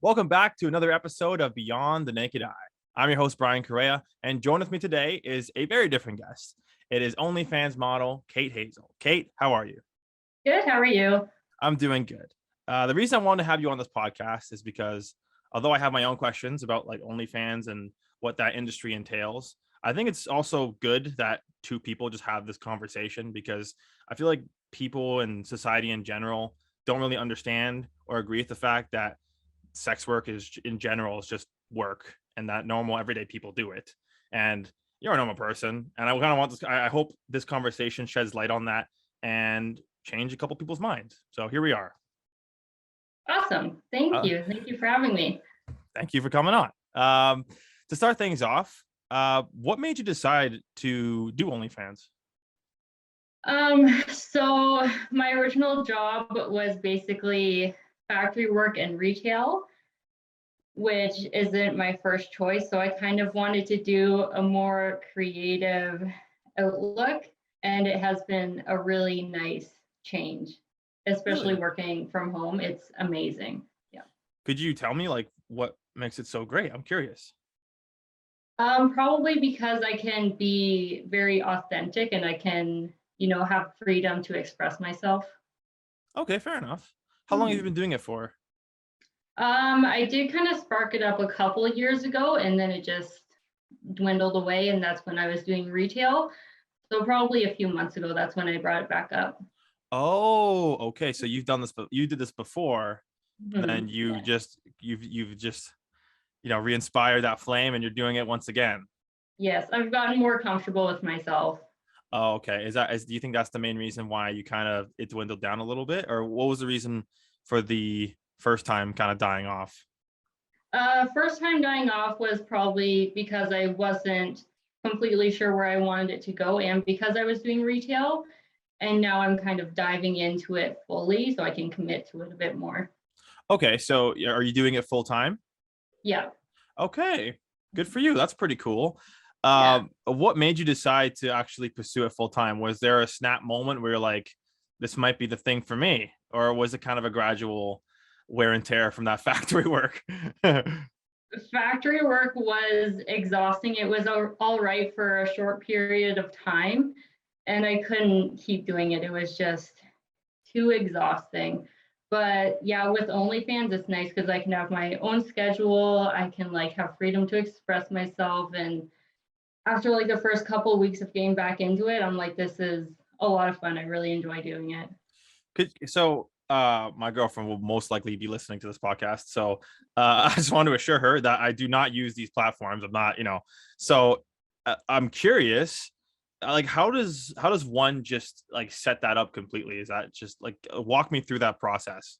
Welcome back to another episode of Beyond the Naked Eye. I'm your host, Brian Correa, and joining with me today is a very different guest. It is OnlyFans model, Kate Hazel. Kate, how are you? Good. How are you? I'm doing good. The reason I wanted to have you on this podcast is because although I have my own questions about like OnlyFans and what that industry entails, I think it's also good that two people just have this conversation because I feel like people and society in general don't really understand or agree with the fact that sex work is in general is just work and that normal everyday people do it. And you're a normal person, and I kind of want this. I hope this conversation sheds light on that and change a couple people's minds. So here we are. Awesome. Thank Uh, you. Thank you for having me. Thank you for coming on. To start things off, what made you decide to do OnlyFans? So my original job was basically factory work and retail, which isn't my first choice. So I kind of wanted to do a more creative outlook, and it has been a really nice change, especially Really? working from home. It's amazing. Yeah. Could you tell me like what makes it so great? I'm curious. Probably because I can be very authentic and I can, have freedom to express myself. Okay, fair enough. How long have you Mhm. been doing it for? I did kind of spark it up a couple of years ago and then it just dwindled away. And that's when I was doing retail. So probably a few months ago, that's when I brought it back up. Oh, okay. So you've done this, but you did this before, and then Mhm. you Yeah. just you've just re-inspired that flame, and you're doing it once again. Yes, I've gotten more comfortable with myself. Oh, okay. Do you think that's the main reason why you kind of it dwindled down a little bit, or what was the reason for the first time kind of dying off? First time dying off was probably because I wasn't completely sure where I wanted it to go and because I was doing retail. And now I'm kind of diving into it fully so I can commit to it a bit more. Okay, so are you doing it full time? Yeah. Okay, good for you. That's pretty cool. Yeah. What made you decide to actually pursue it full time? Was there a snap moment where you're like, this might be the thing for me, or was it kind of a gradual wear and tear from that factory work? Factory work was exhausting. It was all right for a short period of time, and I couldn't keep doing it. It was just too exhausting. But yeah, with OnlyFans, it's nice because I can have my own schedule. I can like have freedom to express myself. And after like the first couple of weeks of getting back into it, I'm like, this is a lot of fun. I really enjoy doing it. My girlfriend will most likely be listening to this podcast, so I just want to assure her that I do not use these platforms. I'm not, so I'm curious, like how does one just like set that up completely? Is that just like walk me through that process?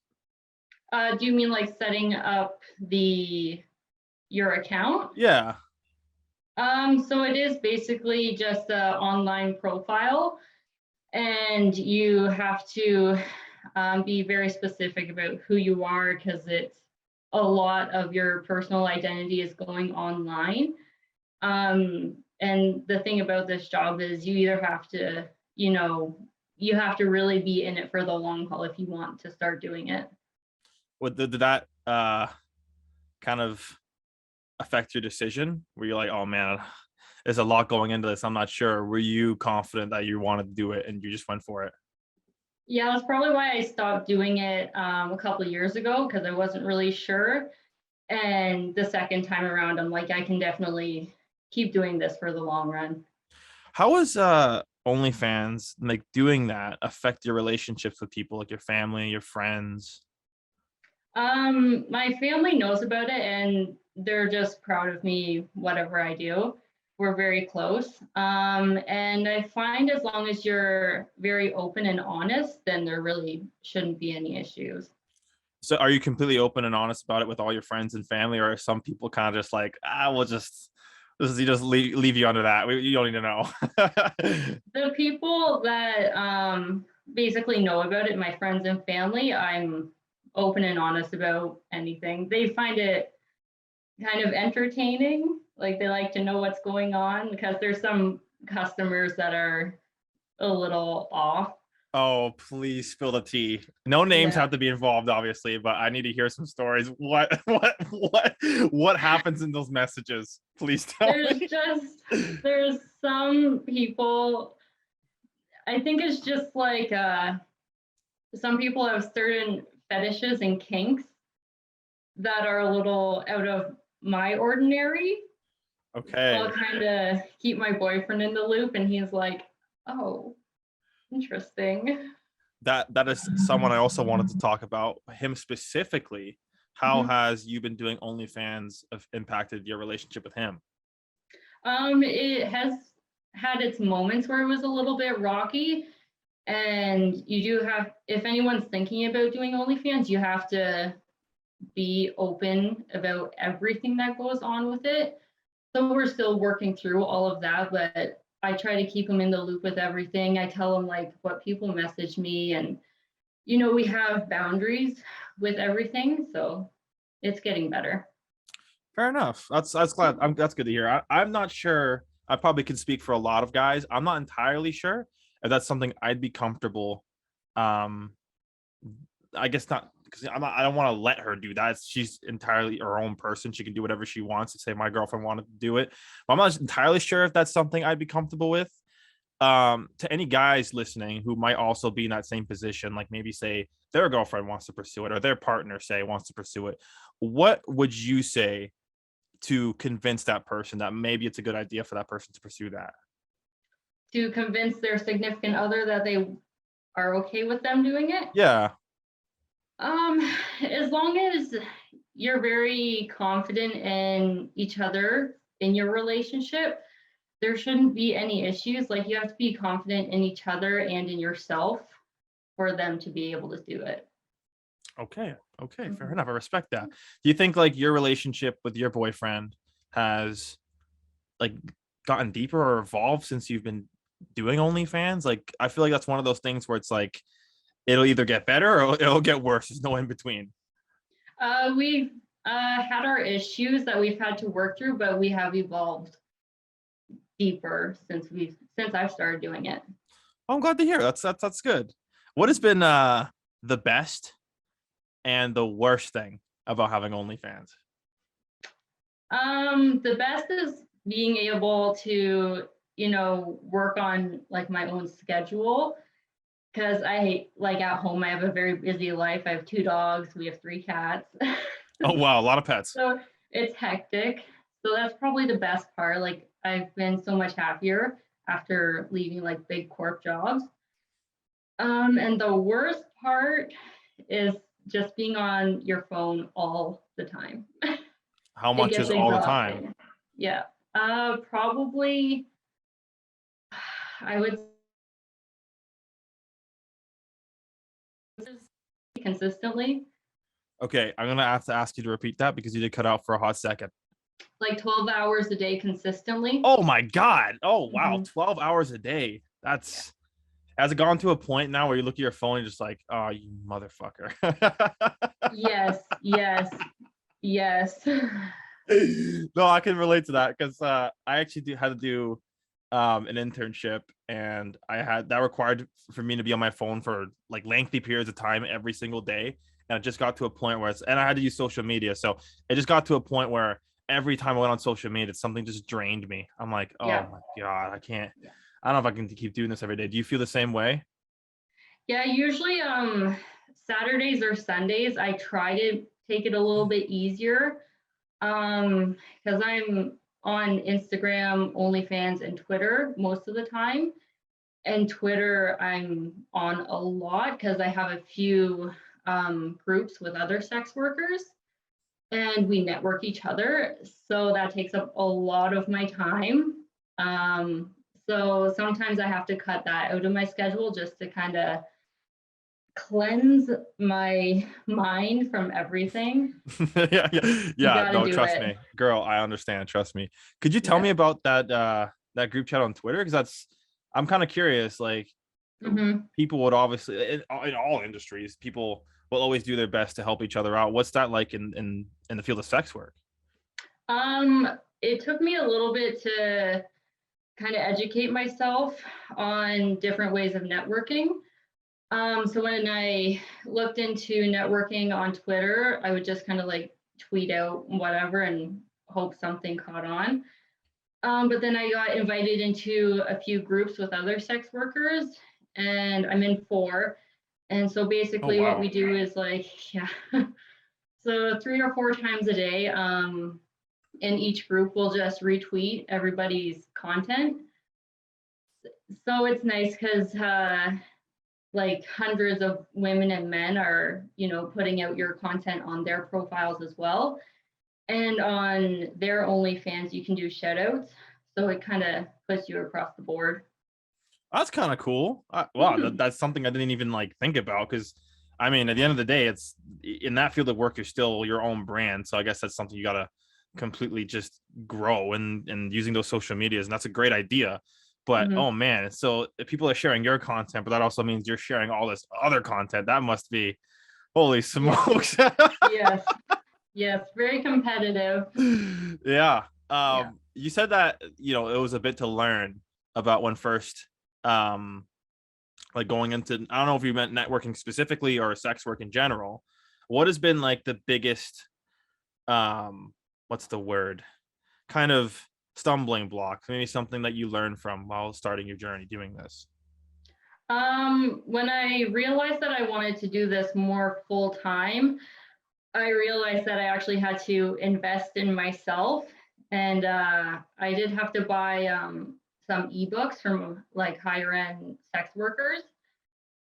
Do you mean like setting up the your account? Yeah. So it is basically just an online profile, and you have to be very specific about who you are because it's a lot of your personal identity is going online. And the thing about this job is you either have to, you have to really be in it for the long haul if you want to start doing it. What did that kind of affect your decision? Were you like, oh man, there's a lot going into this, I'm not sure? Were you confident that you wanted to do it and you just went for it? Yeah, that's probably why I stopped doing it a couple of years ago because I wasn't really sure. And the second time around, I'm like, I can definitely keep doing this for the long run. How was OnlyFans like doing that affect your relationships with people like your family, your friends? My family knows about it and they're just proud of me, whatever I do. We're very close. And I find as long as you're very open and honest, then there really shouldn't be any issues. So are you completely open and honest about it with all your friends and family, or are some people kind of just like, we'll just leave you under that. You don't need to know. The people that basically know about it, my friends and family, I'm open and honest about anything. They find it kind of entertaining. Like they like to know what's going on because there's some customers that are a little off. Oh, please spill the tea. No names Yeah. have to be involved, obviously, but I need to hear some stories. What happens in those messages? Please tell There's me. just there's some people, I think it's just like some people have certain fetishes and kinks that are a little out of my ordinary. So Okay. I'll kind of keep my boyfriend in the loop, and he's like, "Oh, interesting." That is someone I also wanted to talk about. Him specifically. How Mhm. has you been doing OnlyFans have impacted your relationship with him? It has had its moments where it was a little bit rocky, and you do have, if anyone's thinking about doing OnlyFans, you have to be open about everything that goes on with it. So we're still working through all of that, but I try to keep them in the loop with everything. I tell them like what people message me, and we have boundaries with everything, so it's getting better. Fair enough. That's glad. That's good to hear. I'm not sure. I probably can speak for a lot of guys. I'm not entirely sure if that's something I'd be comfortable. Um, I guess not because I'm not. I don't want to let her do that. She's entirely her own person. She can do whatever she wants. To say my girlfriend wanted to do it, but I'm not entirely sure if that's something I'd be comfortable with. To any guys listening who might also be in that same position, like maybe say their girlfriend wants to pursue it or their partner say wants to pursue it, what would you say to convince that person that maybe it's a good idea for that person to pursue that? To convince their significant other that they are okay with them doing it. Yeah. Um, as long as you're very confident in each other in your relationship, there shouldn't be any issues. Like, you have to be confident in each other and in yourself for them to be able to do it. Okay. Okay. Fair Mhm. enough. I respect that. Do you think like your relationship with your boyfriend has like gotten deeper or evolved since you've been doing OnlyFans? Like, I feel like that's one of those things where it's like it'll either get better or it'll get worse. There's no in between. We've had our issues that we've had to work through, but we have evolved deeper since I've started doing it. Oh, I'm glad to hear. That's good. What has been the best and the worst thing about having OnlyFans? The best is being able to, work on like my own schedule, because like at home, I have a very busy life. I have 2 dogs, we have 3 cats. Oh wow, a lot of pets. So it's hectic. So that's probably the best part. Like, I've been so much happier after leaving like big corp jobs. And the worst part is just being on your phone all the time. How It much gets is all the time? exhausting. Yeah. Probably, I would say consistently, Okay, I'm gonna have to ask you to repeat that because you did cut out for a hot second. like 12 hours a day consistently. Oh my god. Oh wow, Mhm. 12 hours a day. Yeah. That's has it gone to a point now where you look at your phone and just like, oh you motherfucker. Yes, yes, yes. No, I can relate to that because I actually had to do an internship and I had that required for me to be on my phone for like lengthy periods of time every single day. And it just got to a point where and I had to use social media. So it just got to a point where every time I went on social media, something just drained me. I'm like, oh Yeah. my God, I can't, Yeah. I don't know if I can keep doing this every day. Do you feel the same way? Yeah, usually Saturdays or Sundays I try to take it a little bit easier. Because I'm on Instagram, OnlyFans, and Twitter most of the time. And Twitter, I'm on a lot because I have a few groups with other sex workers, and we network each other. So that takes up a lot of my time. Um, so sometimes I have to cut that out of my schedule just to kind of cleanse my mind from everything. Yeah, yeah, You yeah. got to No, do trust it. me, girl. I understand. Trust me. Could you tell Yeah. me about that group chat on Twitter? Because I'm kind of curious. Like, Hmm. people would obviously in all industries, people will always do their best to help each other out. What's that like in the field of sex work? It took me a little bit to kind of educate myself on different ways of networking. So when I looked into networking on Twitter, I would just kind of like tweet out whatever and hope something caught on. But then I got invited into a few groups with other sex workers, and I'm in four. And so Oh basically, what wow. we do is like, yeah, so 3 or 4 times a day, in each group, we'll just retweet everybody's content. So it's nice because like hundreds of women and men are, putting out your content on their profiles as well. And on their OnlyFans, you can do shout outs. So it kind of puts you across the board. That's kind of cool. Wow, Mhm. that's something I didn't even like think about because I mean, at the end of the day, it's in that field of work, you're still your own brand. So I guess that's something you gotta completely just grow and using those social medias, and that's a great idea. But Mhm. oh man, so if people are sharing your content, but that also means you're sharing all this other content. That must be holy Yes, smokes. yes, yes. Very competitive. Yeah. Yeah. You said that it was a bit to learn about when first um like going into, I don't know if you meant networking specifically or sex work in general. What has been like the biggest what's the word, kind of stumbling block, maybe something that you learned from while starting your journey doing this? When I realized that I wanted to do this more full time, I realized that I actually had to invest in myself. And I did have to buy some ebooks from like higher end sex workers.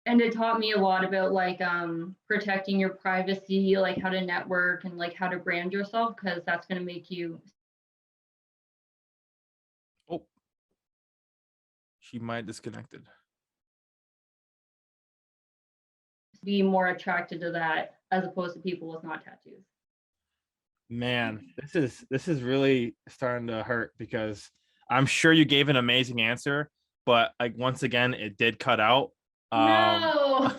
And it taught me a lot about like protecting your privacy, like how to network and like how to brand yourself, because that's going to make you Oh, she might have disconnected. be more attracted to that as opposed to people with not tattoos. Man, this is really starting to hurt because I'm sure you gave an amazing answer, but like once again, it did cut out. No.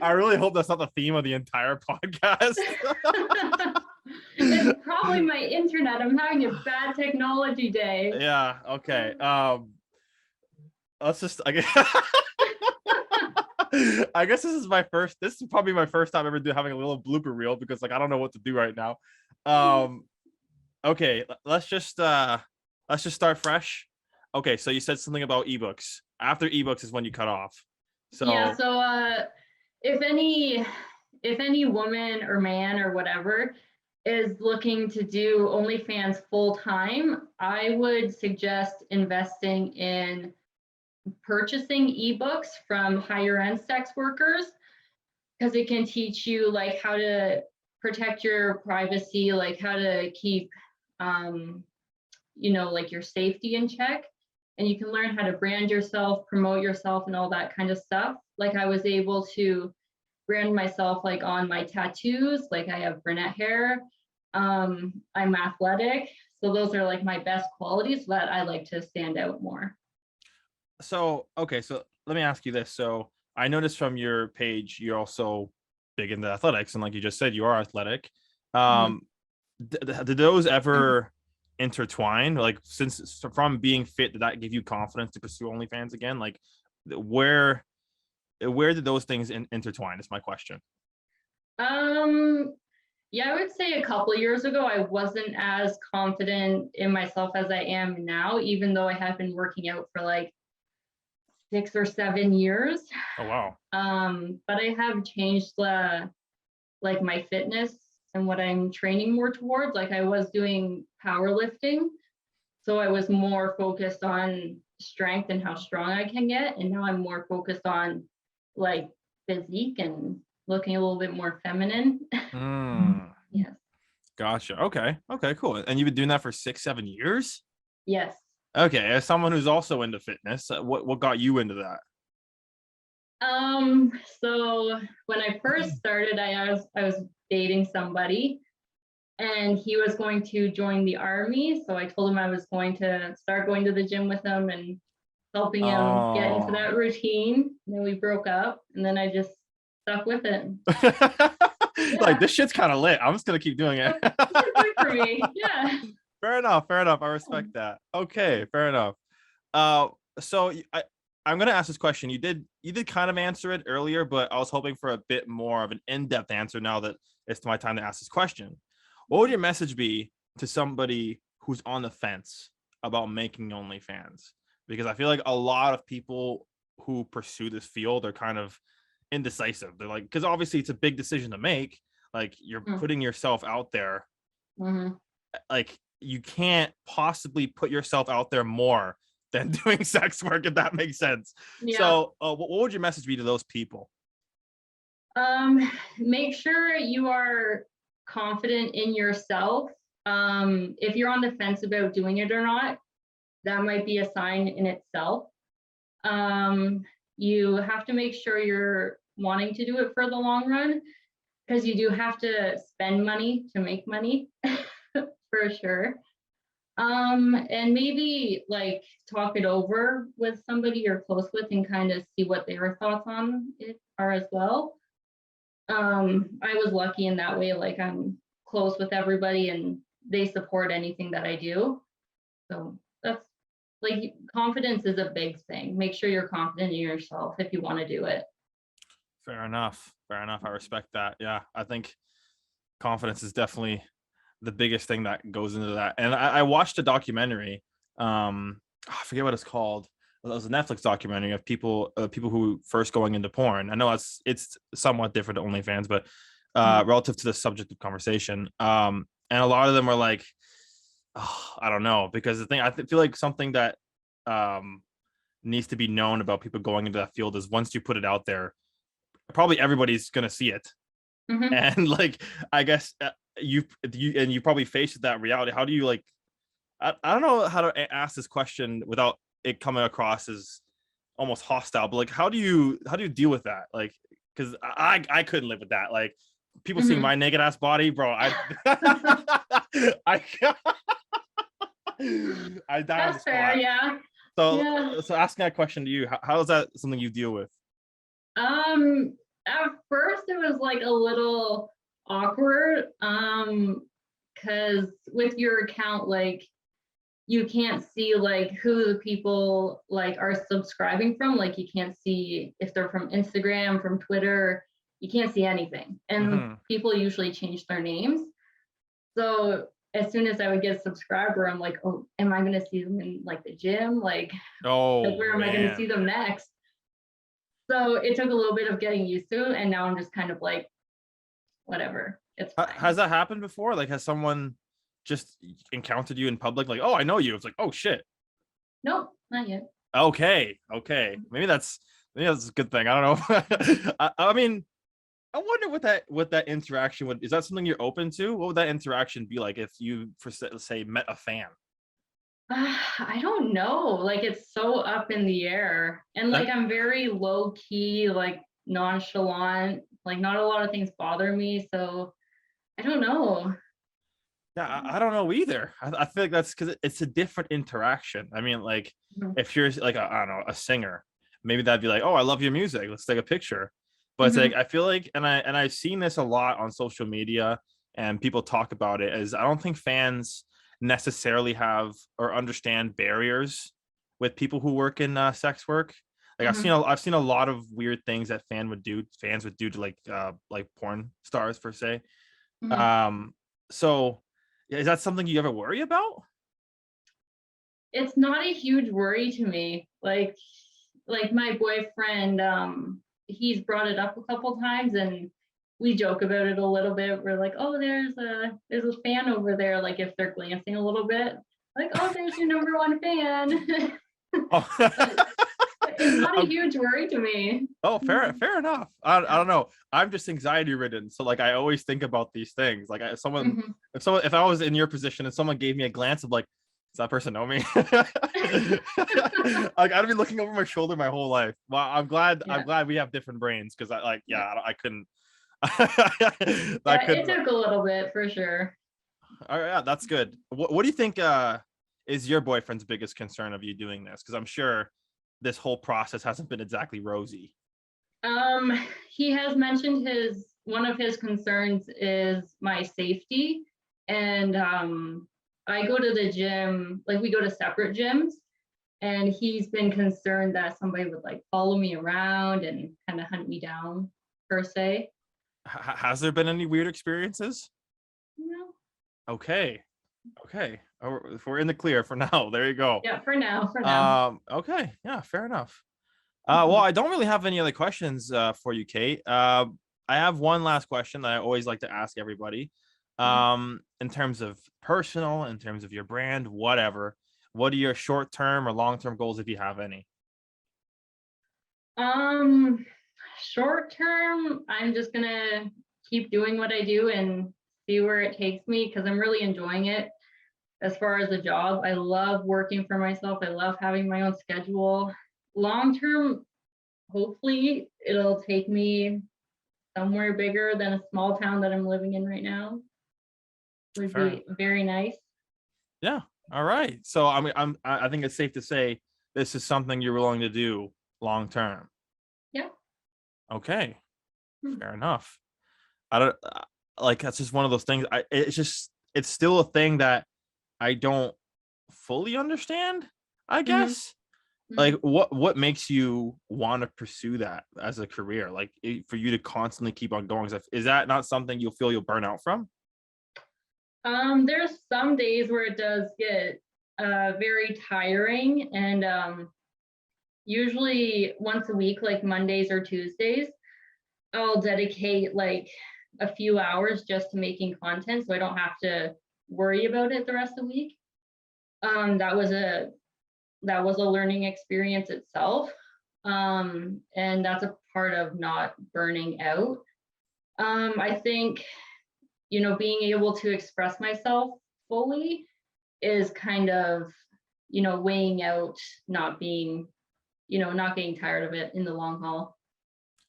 I really hope that's not the theme of the entire podcast. It's probably my internet. I'm having a bad technology day. Yeah, okay. Let's just, I guess, I guess this is probably my first time ever having a little blooper reel because like I don't know what to do right now. Um okay, let's just start fresh. Okay, so you said something about ebooks. After ebooks is when you cut off. Yeah, So, so if any woman or man or whatever is looking to do OnlyFans full time, I would suggest investing in purchasing ebooks from higher end sex workers, because it can teach you like how to protect your privacy, like how to keep um, like your safety in check. And you can learn how to brand yourself, promote yourself, and all that kind of stuff. Like I was able to brand myself like on my tattoos, like I have brunette hair. I'm athletic. So those are like my best qualities that I like to stand out more. okay, so let me ask you this. So I noticed from your page you're also big into athletics, and like you just said, you are athletic. Mhm. Um, did those ever intertwine? Like, since from being fit, did that give you confidence to pursue OnlyFans again? Like, where where did those things intertwine? Is my question. Um, yeah, I would say a couple of years ago, I wasn't as confident in myself as I am now, even though I have been working out for like 6 or 7 years. Oh wow. But I have changed like my fitness and what I'm training more towards. Like I was doing powerlifting, so I was more focused on strength and how strong I can get, and now I'm more focused on like physique and looking a little bit more feminine. Mm, Yes. gotcha. Okay. Okay. Cool. And you've been doing that for 6, 7 years. Yes. Okay. As someone who's also into fitness, what got you into that? So when I first started, I was dating somebody, and he was going to join the army. So I told him I was going to start going to the gym with him and helping him get into Oh. that routine. And then we broke up, and then I just stuck with it. Like, Yeah, this shit's kind of lit. I'm just gonna keep doing it. that's good for me. Yeah. Fair enough. Fair enough. I respect that. Okay. Fair enough. Uh, so I'm gonna ask this question. You did kind of answer it earlier, but I was hoping for a bit more of an in-depth answer now that it's my time to ask this question. What would your message be to somebody who's on the fence about making OnlyFans? Because I feel like a lot of people who pursue this field are kind of indecisive. They're like, because obviously it's a big decision to make. Like you're putting yourself out there. Mm-hmm. Like you can't possibly put yourself out there more than doing sex work, if that makes sense. Yeah. So what would your message be to those people? Make sure you are confident in yourself. If you're on the fence about doing it or not, that might be a sign in itself. You have to make sure you're wanting to do it for the long run, because you do have to spend money to make money for sure. And maybe like talk it over with somebody you're close with and kind of see what their thoughts on it are as well. I was lucky in that way, like I'm close with everybody and they support anything that I do. So that's like confidence is a big thing. Make sure you're confident in yourself if you want to do it. Fair enough. Fair enough. I respect that. Yeah, I think confidence is definitely the biggest thing that goes into that. And I watched a documentary. I forget what it's called. It was a Netflix documentary of people who first going into porn. I know it's somewhat different to OnlyFans, but relative to the subject of conversation. And a lot of them are like, oh, I don't know, because the thing feel like something that needs to be known about people going into that field is once you put it out there, probably everybody's gonna see it. Mm-hmm. And like I guess you probably faced that reality. How do you like I don't know how to ask this question without it coming across as almost hostile, but like how do you deal with that? Like because I couldn't live with that. Like people seeing Mm-hmm. my naked ass body, bro. I I die on the That's fair. spot. Yeah. So Yeah. so asking that question to you, how is that something you deal with? Um, at first it was like a little awkward. Because with your account, like you can't see like who the people like are subscribing from. Like you can't see if they're from Instagram, from Twitter. You can't see anything. And Hmm. people usually change their names. So as soon as I would get a subscriber, I'm like, oh, am I gonna see them in like the gym? Like Oh where am I gonna see man. them next? So it took a little bit of getting used to, and now I'm just kind of like, whatever, it's Has fine. that happened before? Like, has someone just encountered you in public? Like, oh, I know you. It's like, oh shit. Nope, not yet. Okay, okay. Maybe that's a good thing. I don't know. I mean, I wonder what that interaction would. Is that something you're open to? What would that interaction be like if you, for say, met a fan? I don't know. Like it's so up in the air. And like That, I'm very low key, like nonchalant. Like not a lot of things bother me. So I don't know. yeah, I don't know either. I feel like that's because it's a different interaction. I mean, like Mhm. if you're like I don't know, a singer, maybe that'd be like, oh, I love your music. Let's take a picture. But it's like Mhm. I feel like, and I've seen this a lot on social media, and people talk about it. Is I don't think fans necessarily have or understand barriers with people who work in sex work. Like Mhm. I've seen a lot of weird things that fans would do to like porn stars per se. Mhm. Um, so yeah, is that something you ever worry about? It's not a huge worry to me. Like my boyfriend, he's brought it up a couple times and we joke about it a little bit. We're like, oh, there's a fan over there, like if they're glancing a little bit. Like, oh, there's your number one fan. Oh, But it's not a I'm- huge worry to me. oh, fair enough. I don't know. I'm just anxiety ridden, so like I always think about these things. Like Mhm. if I was in your position and someone gave me a glance of like, does that person know me? Like I'd be looking over my shoulder my whole life. Well, I'm Yeah. glad we have different brains because I like Yeah. yeah I couldn't. I Yeah, it couldn't. took a little bit for sure. All right, yeah, that's good. What do you think is your boyfriend's biggest concern of you doing this? Because I'm sure this whole process hasn't been exactly rosy. Um, he has mentioned his one of his concerns is my safety. And I go to the gym, like we go to separate gyms. And he's been concerned that somebody would like follow me around and kind of hunt me down, per se. Has there been any weird experiences? No. Okay. If we're in the clear for now. There you go. Yeah, for now. Okay. Yeah, fair enough. Well, Mhm. I don't really have any other questions for you, Kate. I have one last question that I always like to ask everybody. Mhm. In terms of personal, in terms of your brand, whatever, what are your short-term or long-term goals if you have any? Um, Short term, I'm just gonna keep doing what I do and see where it takes me because I'm really enjoying it. As far as a job, I love working for myself. I love having my own schedule. Long term, hopefully, it'll take me somewhere bigger than a small town that I'm living in right now. Would Fair. be very nice. Yeah. All right. So I think it's safe to say this is something you're willing to do long term. Yeah. Okay. Hmm. Fair enough. I don't like that's just one of those things. It's still a thing that I don't fully understand, I Mm-hmm. guess. Like Mm-hmm. what makes you want to pursue that as a career? Like for you to constantly keep on going, is that not something you'll feel you'll burn out from? There's some days where it does get very tiring, and usually once a week, like Mondays or Tuesdays, I'll dedicate like a few hours just to making content so I don't have to worry about it the rest of the week. That was a learning experience itself. And that's a part of not burning out. I think, being able to express myself fully is kind of, weighing out not being, not getting tired of it in the long haul.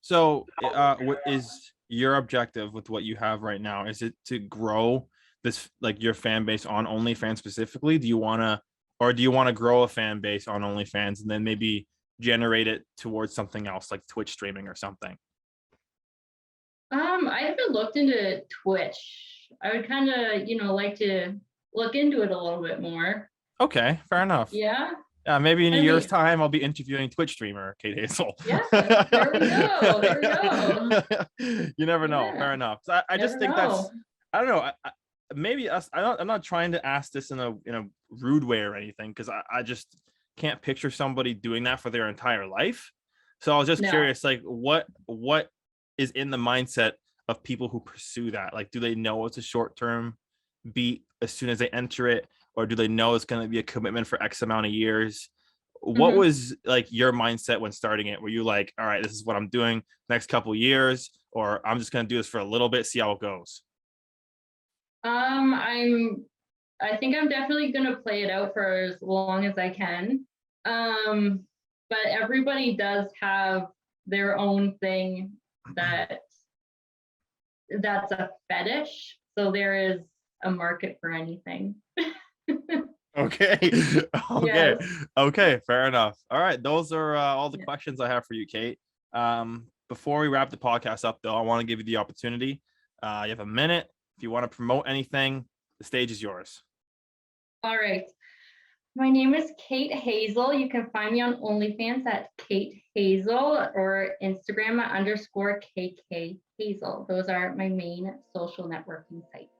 So, what is your objective with what you have right now? Is it to grow this like your fan base on OnlyFans specifically? Do you want to grow a fan base on OnlyFans and then maybe generate it towards something else like Twitch streaming or something? I haven't looked into Twitch. I would kind of, like to look into it a little bit more. Okay, fair enough. Yeah. Yeah, maybe in a I year's mean, time, I'll be interviewing Twitch streamer Kate Hazel. yeah, there we go. There we go. You never know. Yeah. Fair enough. So I just Never think know. I don't know. Maybe us. I'm not trying to ask this in a rude way or anything because I just can't picture somebody doing that for their entire life. So I was just No. curious, like what is in the mindset of people who pursue that? Like, do they know it's a short term beat as soon as they enter it, or do they know it's going to be a commitment for X amount of years? What Hmm. was like your mindset when starting it? Were you like, all right, this is what I'm doing next couple years, or I'm just going to do this for a little bit, see how it goes? I think I'm definitely gonna play it out for as long as I can. Um, but everybody does have their own thing that that's a fetish. So there is a market for anything. Okay. Okay. Yes. Okay. Fair enough. All right. Those are all the Yeah. questions I have for you, Kate. Before we wrap the podcast up, though, I want to give you the opportunity. You have a minute. If you want to promote anything, the stage is yours. All right. My name is Kate Hazel. You can find me on OnlyFans at Kate Hazel or Instagram at _KK Hazel. Those are my main social networking sites.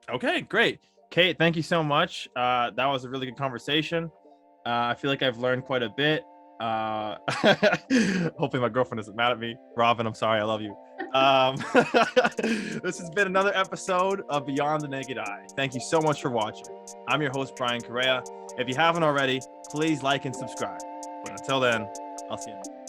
Okay, great. Kate, thank you so much. That was a really good conversation. I feel like I've learned quite a bit. Hopefully my girlfriend isn't mad at me. Robin, I'm sorry. I love you. This has been another episode of Beyond the Naked Eye. Thank you so much for watching. I'm your host, Brian Correa. If you haven't already, please like and subscribe. But until then, I'll see you next time.